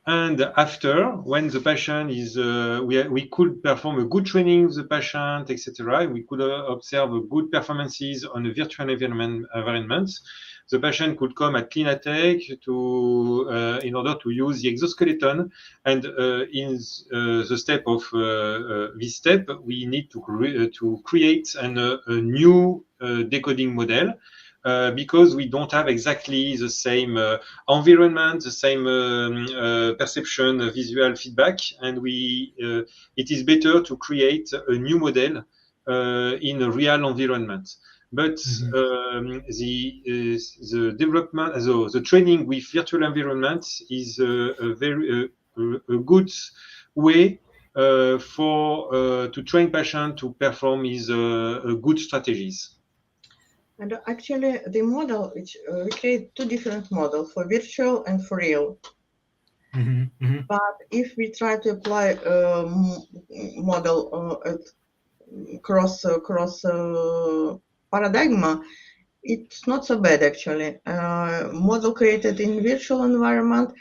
And after, when the patient is, we could perform a good training with the patient, etc. We could observe good performances on a virtual environment. The patient could come at Clinatec to, in order to use the exoskeleton. And in the step of this step, we need to create a new decoding model. Because we don't have exactly the same environment, the same perception, visual feedback, and it is better to create a new model in a real environment. But the development, the training with virtual environments is a very good way to train patients to perform his good strategies.
And actually, the model, which we create two different models, for virtual and for real. But if we try to apply a model cross paradigm, it's not so bad actually. Model created in virtual environment,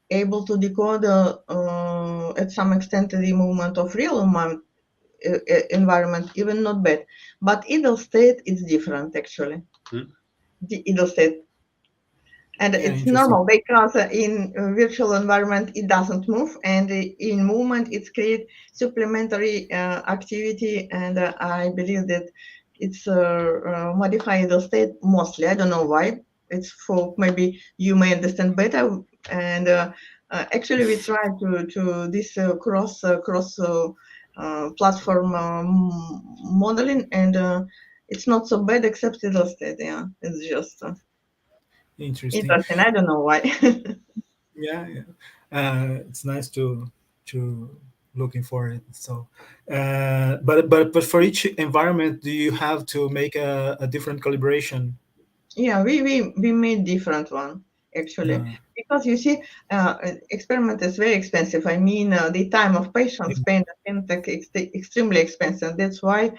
able to decode at some extent the movement of real environment, even not bad. But idle state is different actually. The idle state. And it's normal because in virtual environment it doesn't move, and in movement it creates supplementary activity, and I believe that it's modify idle state mostly. I don't know why. It's for, maybe you may understand better. And actually we try to this cross platform modeling, and it's not so bad except idle state. Yeah, it's just
interesting.
I don't know why.
Yeah. It's nice to looking for it. So, but for each environment, do you have to make a different calibration?
Yeah, we made different one actually, because you see, experiment is very expensive. I mean, the time of patients spent extremely expensive. That's why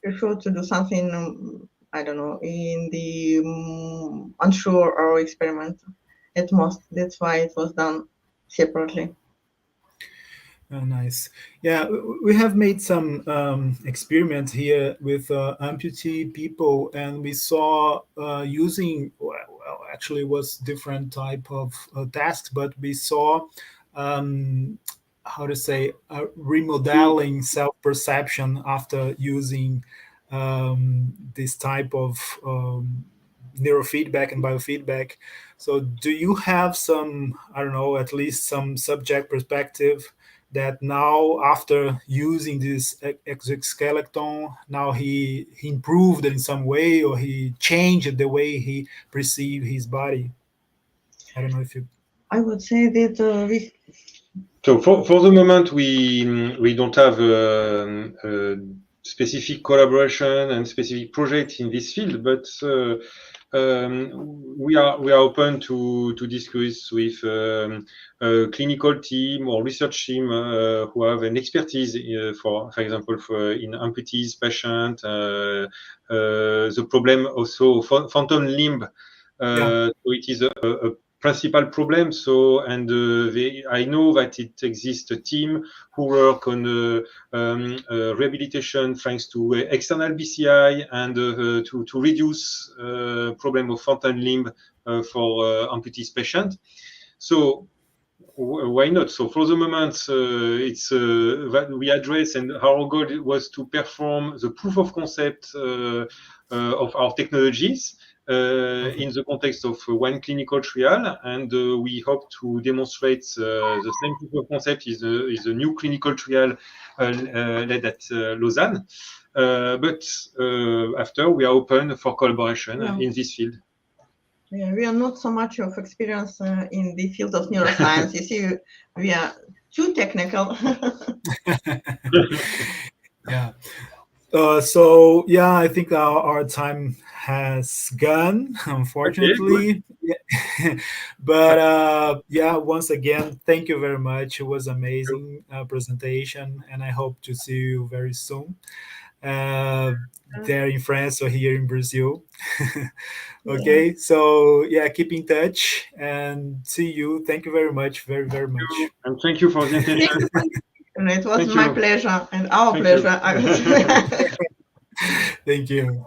prefer to do something. I don't know, in the unsure or experiment at most. That's why it was done separately.
Oh, nice. Yeah, we have made some experiments here with amputee people, and we saw using, well, actually was different type of tasks, but we saw how to say remodeling self-perception after using this type of neurofeedback and biofeedback. So do you have some, I don't know, at least some subject perspective that now after using this exoskeleton, now he improved in some way, or he changed the way he perceived his body? I don't know if you...
I would say that
So for the moment, we don't have specific collaboration and specific project in this field, but we are open to discuss with a clinical team or research team who have an expertise for example, in amputees patient, the problem also phantom limb. So it is a principal problem. So, and I know that it exists a team who work on rehabilitation thanks to external BCI and to reduce problem of phantom limb for amputees patient. So why not? So for the moment, it's that we address, and our goal was to perform the proof of concept of our technologies in the context of one clinical trial, and we hope to demonstrate the same proof of concept is a new clinical trial led at Lausanne. But after, we are open for collaboration in this field.
Yeah, we are not so much of experience in the field of neuroscience. You see, we are too technical.
Yeah. So yeah, I think our time has gone, unfortunately. Okay. But yeah, once again, thank you very much. It was amazing presentation, and I hope to see you very soon. There in France or here in Brazil. Okay, so yeah, keep in touch and see you. Thank you very much, very much.
And thank you for the attention.
It was my pleasure and our pleasure.
Thank you.